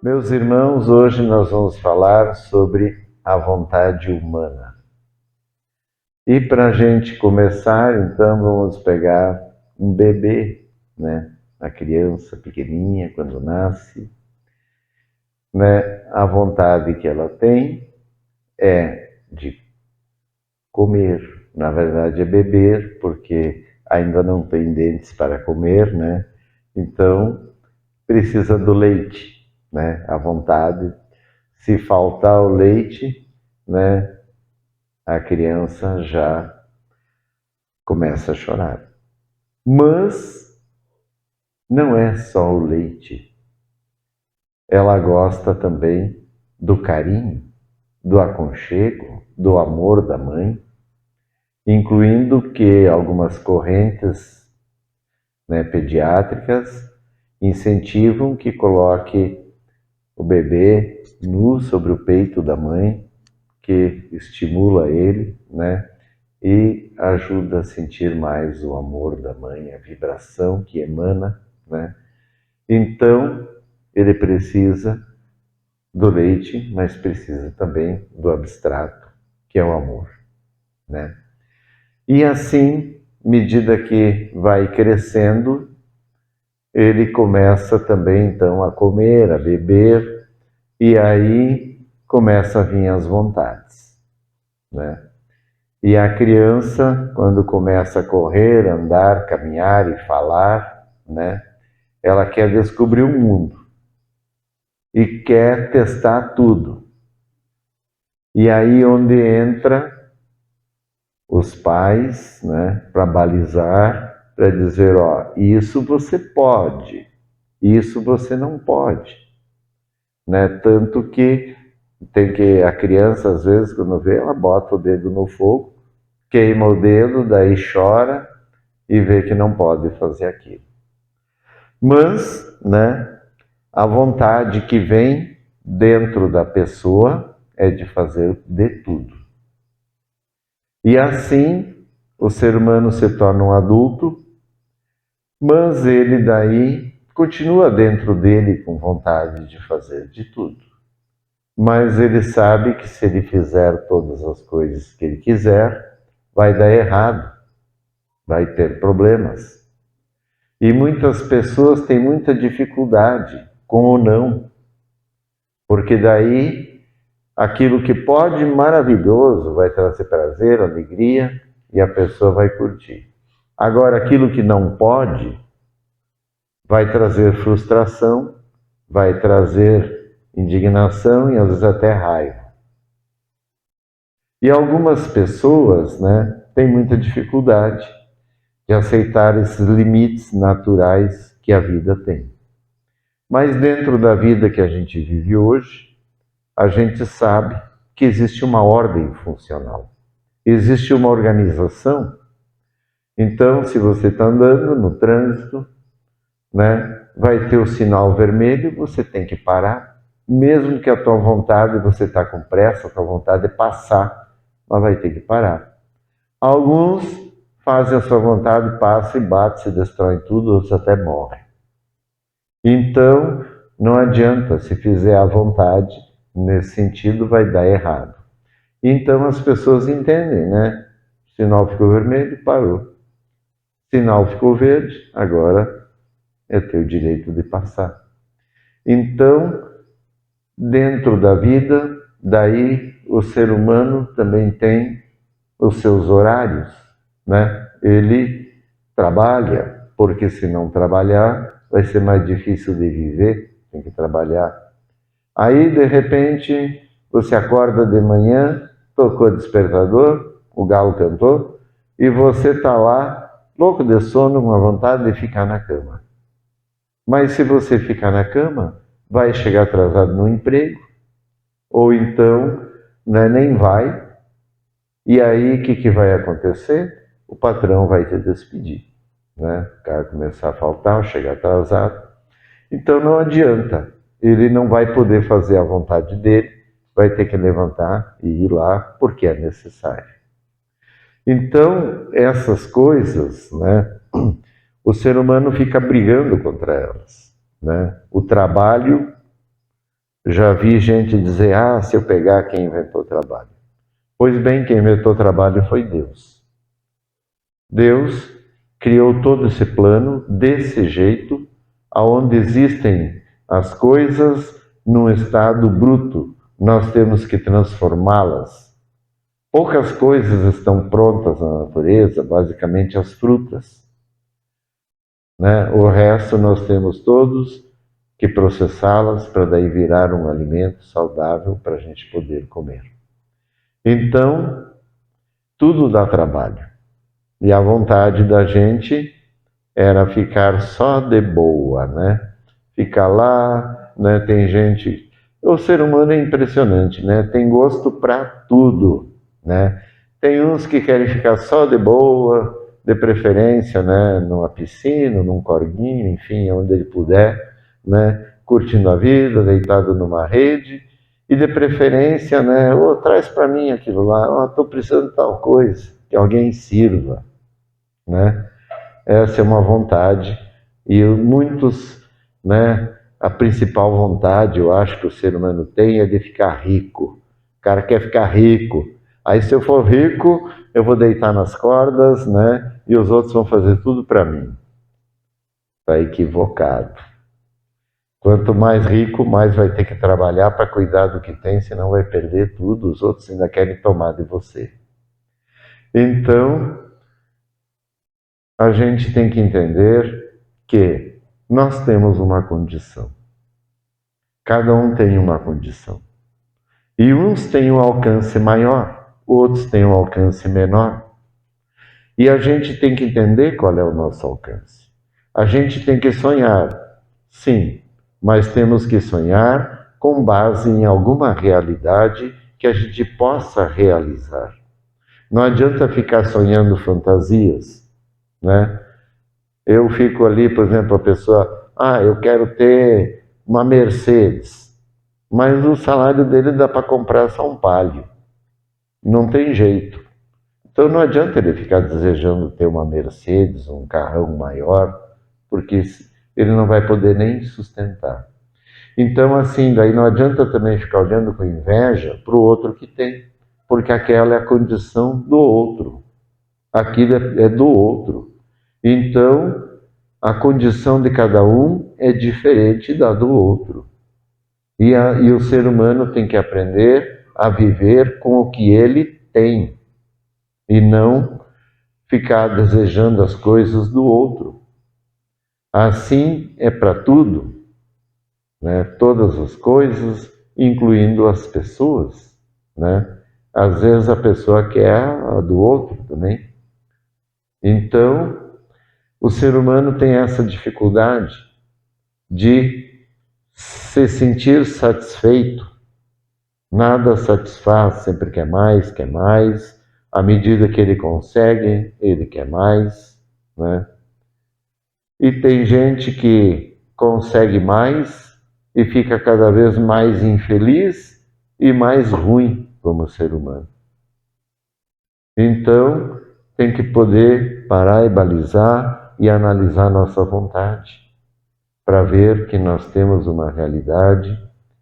Meus irmãos, hoje nós vamos falar sobre a vontade humana. E para a gente começar, então, vamos pegar um bebê, né? A criança pequenininha, quando nasce, né? A vontade que ela tem é de comer. Na verdade, é beber, porque ainda não tem dentes para comer, né? Então, precisa do leite, né? A vontade. Se faltar o leite, né? A criança já começa a chorar. Mas não é só o leite. Ela gosta também do carinho, do aconchego, do amor da mãe, incluindo que algumas correntes, né, pediátricas incentivam que coloque o bebê nu sobre o peito da mãe, que estimula ele, né? E ajuda a sentir mais o amor da mãe, a vibração que emana, né? Então, ele precisa do leite, mas precisa também do abstrato, que é o amor, né? E assim, à medida que vai crescendo, ele começa também então a comer, a beber, e aí começa a vir as vontades, né? E a criança, quando começa a correr, andar, caminhar e falar, né? Ela quer descobrir o mundo e quer testar tudo. E aí onde entra os pais, né? Para balizar, para dizer, ó, isso você pode, isso você não pode, né? Tanto que tem que a criança às vezes quando vê, ela bota o dedo no fogo, queima o dedo, daí chora e vê que não pode fazer aquilo. Mas, né, a vontade que vem dentro da pessoa é de fazer de tudo. E assim, o ser humano se torna um adulto, mas ele daí continua dentro dele com vontade de fazer de tudo. Mas ele sabe que se ele fizer todas as coisas que ele quiser, vai dar errado, vai ter problemas. E muitas pessoas têm muita dificuldade com o não, porque daí aquilo que pode, maravilhoso, vai trazer prazer, alegria e a pessoa vai curtir. Agora, aquilo que não pode, vai trazer frustração, vai trazer indignação e às vezes até raiva. E algumas pessoas, né, têm muita dificuldade de aceitar esses limites naturais que a vida tem. Mas dentro da vida que a gente vive hoje, a gente sabe que existe uma ordem funcional, existe uma organização. Então, se você está andando no trânsito, né, vai ter o sinal vermelho, você tem que parar, mesmo que a tua vontade, você está com pressa, a tua vontade é passar, mas vai ter que parar. Alguns fazem a sua vontade, passam e batem, se destroem tudo, outros até morrem. Então, não adianta, se fizer à vontade, nesse sentido vai dar errado. Então as pessoas entendem, né? O sinal ficou vermelho, parou. O sinal ficou verde, agora é teu direito de passar. Então, dentro da vida, daí o ser humano também tem os seus horários, né? Ele trabalha, porque se não trabalhar, vai ser mais difícil de viver, tem que trabalhar. Aí, de repente, você acorda de manhã, tocou o despertador, o galo cantou, e você está lá, louco de sono, com a vontade de ficar na cama. Mas se você ficar na cama, vai chegar atrasado no emprego, ou então, né, nem vai, e aí o que vai acontecer? O patrão vai te despedir, né? O cara começar a faltar, chegar atrasado. Então não adianta, ele não vai poder fazer a vontade dele, vai ter que levantar e ir lá porque é necessário. Então, essas coisas, né, o ser humano fica brigando contra elas, né? O trabalho Já vi gente dizer, se eu pegar quem inventou o trabalho. Pois bem, quem inventou o trabalho foi Deus. Deus criou todo esse plano desse jeito, aonde existem as coisas num estado bruto. Nós temos que transformá-las. Poucas coisas estão prontas na natureza, basicamente as frutas, né? O resto nós temos todos que processá-las para daí virar um alimento saudável para a gente poder comer. Então, tudo dá trabalho. E a vontade da gente era ficar só de boa, né? Ficar lá, né? Tem gente... O ser humano é impressionante, né? Tem gosto para tudo, né? Tem uns que querem ficar só de boa, de preferência, né? Numa piscina, num corguinho, enfim, onde ele puder, né? Curtindo a vida, deitado numa rede. E de preferência, né? Traz para mim aquilo lá. Estou precisando de tal coisa. Que alguém sirva, né? Essa é uma vontade e muitos, né, a principal vontade, eu acho que o ser humano tem é de ficar rico. O cara quer ficar rico. Aí se eu for rico, eu vou deitar nas cordas, né, e os outros vão fazer tudo para mim. Está equivocado. Quanto mais rico, mais vai ter que trabalhar para cuidar do que tem, senão vai perder tudo, os outros ainda querem tomar de você. Então, a gente tem que entender que nós temos uma condição. Cada um tem uma condição. E uns têm um alcance maior, outros têm um alcance menor. E a gente tem que entender qual é o nosso alcance. A gente tem que sonhar, sim, mas temos que sonhar com base em alguma realidade que a gente possa realizar. Não adianta ficar sonhando fantasias, né? Eu fico ali, por exemplo, a pessoa, eu quero ter uma Mercedes, mas o salário dele dá para comprar só um Palio. Não tem jeito. Então não adianta ele ficar desejando ter uma Mercedes, um carrão maior, porque ele não vai poder nem sustentar. Então, assim, daí não adianta também ficar olhando com inveja para o outro que tem, porque aquela é a condição do outro. Aquilo é do outro. Então, a condição de cada um é diferente da do outro. E o ser humano tem que aprender a viver com o que ele tem e não ficar desejando as coisas do outro. Assim é para tudo, né? Todas as coisas, incluindo as pessoas, né? Às vezes a pessoa quer a do outro também. Então, o ser humano tem essa dificuldade de se sentir satisfeito. Nada satisfaz, sempre quer mais, quer mais. À medida que ele consegue, ele quer mais, né? E tem gente que consegue mais e fica cada vez mais infeliz e mais ruim como ser humano. Então, tem que poder parar e balizar e analisar nossa vontade, para ver que nós temos uma realidade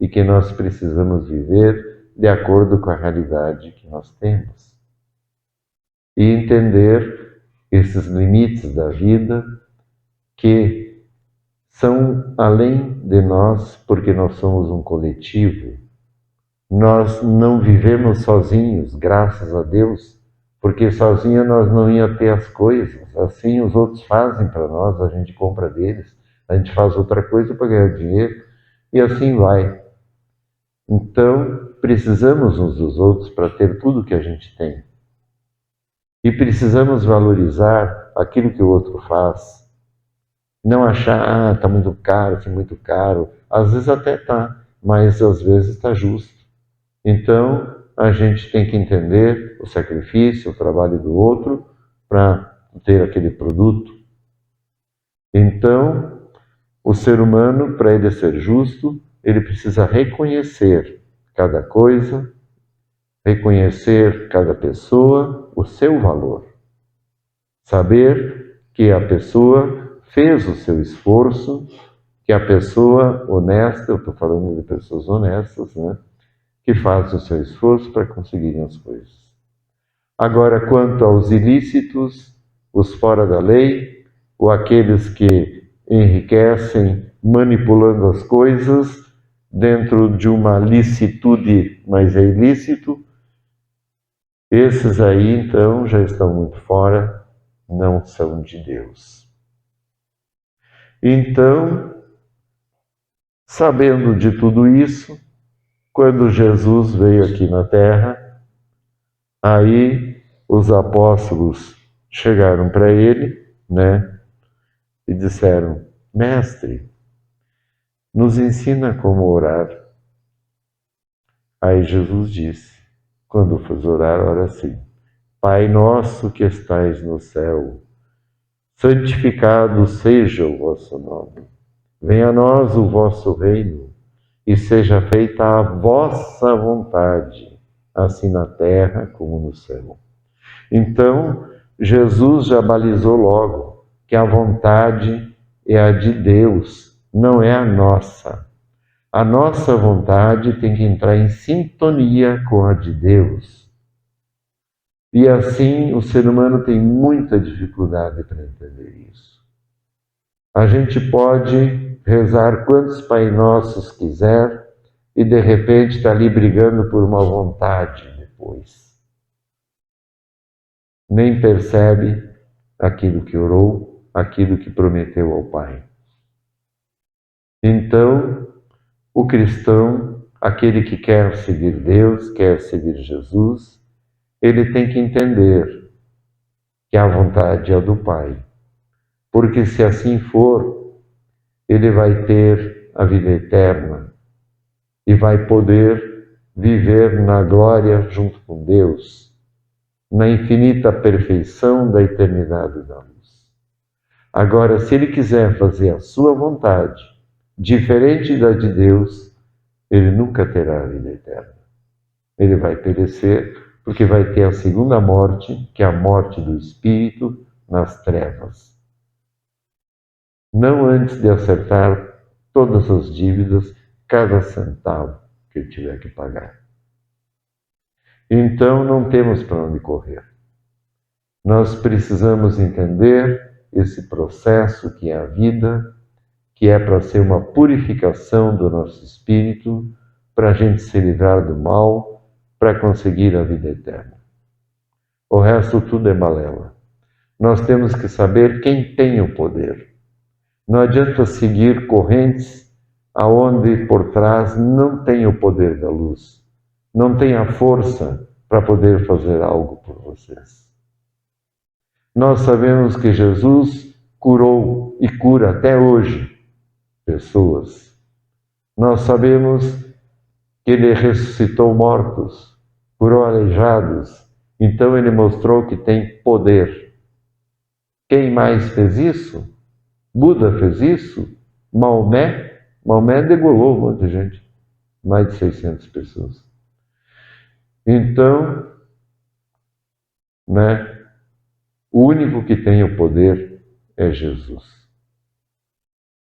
e que nós precisamos viver de acordo com a realidade que nós temos. E entender esses limites da vida que são além de nós, porque nós somos um coletivo. Nós não vivemos sozinhos, graças a Deus, porque sozinho nós não ia ter as coisas. Assim os outros fazem para nós, a gente compra deles, a gente faz outra coisa para ganhar dinheiro e assim vai. Então, precisamos uns dos outros para ter tudo que a gente tem. E precisamos valorizar aquilo que o outro faz. Não achar, está muito caro, assim, muito caro. Às vezes até está, mas às vezes está justo. Então, a gente tem que entender o sacrifício, o trabalho do outro para ter aquele produto. Então, o ser humano, para ele ser justo, ele precisa reconhecer cada coisa, reconhecer cada pessoa, o seu valor. Saber que a pessoa fez o seu esforço que a pessoa honesta, eu estou falando de pessoas honestas, né, que fazem o seu esforço para conseguirem as coisas. Agora, quanto aos ilícitos, os fora da lei, ou aqueles que enriquecem manipulando as coisas dentro de uma licitude, mas é ilícito, esses aí, então, já estão muito fora, não são de Deus. Então, sabendo de tudo isso, quando Jesus veio aqui na Terra, aí os apóstolos chegaram para ele, né, e disseram: Mestre, nos ensina como orar. Aí Jesus disse: quando fores orar, ora assim: Pai nosso que estais no céu, santificado seja o vosso nome. Venha a nós o vosso reino, e seja feita a vossa vontade, assim na terra como no céu. Então, Jesus já balizou logo que a vontade é a de Deus, não é a nossa. A nossa vontade tem que entrar em sintonia com a de Deus. E assim o ser humano tem muita dificuldade para entender isso. A gente pode rezar quantos Pai Nossos quiser e de repente está ali brigando por uma vontade depois. Nem percebe aquilo que orou, aquilo que prometeu ao Pai. Então, o cristão, aquele que quer seguir Deus, quer seguir Jesus, ele tem que entender que a vontade é do Pai. Porque se assim for, ele vai ter a vida eterna e vai poder viver na glória junto com Deus, na infinita perfeição da eternidade da luz. Agora, se ele quiser fazer a sua vontade, diferente da de Deus, ele nunca terá a vida eterna. Ele vai perecer, porque vai ter a segunda morte, que é a morte do espírito nas trevas. Não antes de acertar todas as dívidas, cada centavo que ele tiver que pagar. Então não temos para onde correr. Nós precisamos entender esse processo que é a vida, que é para ser uma purificação do nosso espírito, para a gente se livrar do mal, para conseguir a vida eterna. O resto tudo é balela. Nós temos que saber quem tem o poder. Não adianta seguir correntes aonde por trás não tem o poder da luz, não tem a força para poder fazer algo por vocês. Nós sabemos que Jesus curou e cura até hoje pessoas. Nós sabemos que ele ressuscitou mortos, curou aleijados, então ele mostrou que tem poder. Quem mais fez isso? Buda fez isso? Maomé degolou um monte de gente, mais de 600 pessoas. Então, né, o único que tem o poder é Jesus.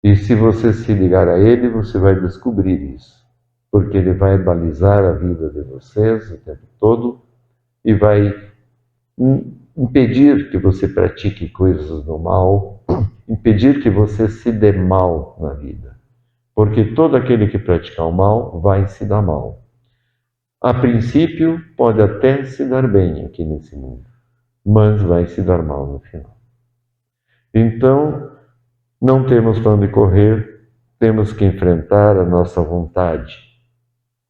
E se você se ligar a ele, você vai descobrir isso, porque ele vai balizar a vida de vocês o tempo todo e vai impedir que você pratique coisas do mal, impedir que você se dê mal na vida. Porque todo aquele que pratica o mal vai se dar mal. A princípio, pode até se dar bem aqui nesse mundo, mas vai se dar mal no final. Então, não temos para onde correr, temos que enfrentar a nossa vontade,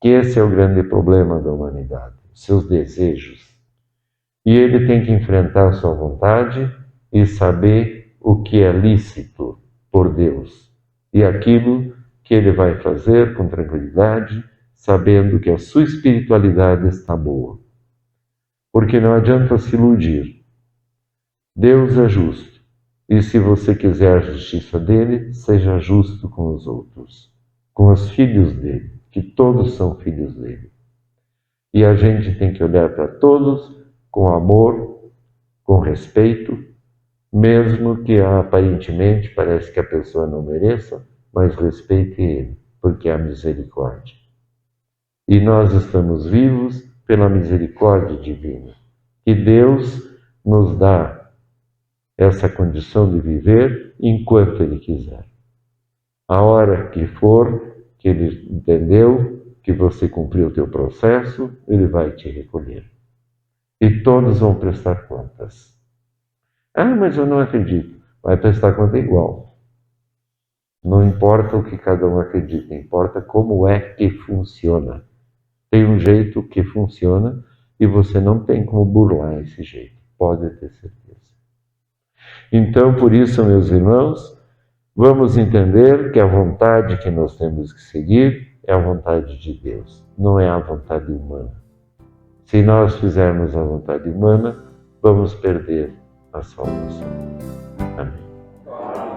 que esse é o grande problema da humanidade, seus desejos. E ele tem que enfrentar a sua vontade e saber o que é lícito por Deus e aquilo que ele vai fazer com tranquilidade, sabendo que a sua espiritualidade está boa. Porque não adianta se iludir. Deus é justo. E se você quiser a justiça dele, seja justo com os outros, com os filhos dele, que todos são filhos dele. E a gente tem que olhar para todos com amor, com respeito, mesmo que aparentemente parece que a pessoa não mereça, mas respeite ele, porque há misericórdia. E nós estamos vivos pela misericórdia divina. E Deus nos dá essa condição de viver enquanto Ele quiser. A hora que for, que Ele entendeu que você cumpriu o teu processo, Ele vai te recolher. E todos vão prestar contas. Ah, mas eu não acredito. Vai prestar conta igual. Não importa o que cada um acredita, importa como é que funciona. Tem um jeito que funciona e você não tem como burlar esse jeito. Pode ter certeza. Então, por isso, meus irmãos, vamos entender que a vontade que nós temos que seguir é a vontade de Deus, não é a vontade humana. Se nós fizermos a vontade humana, vamos perder a salvação. Amém.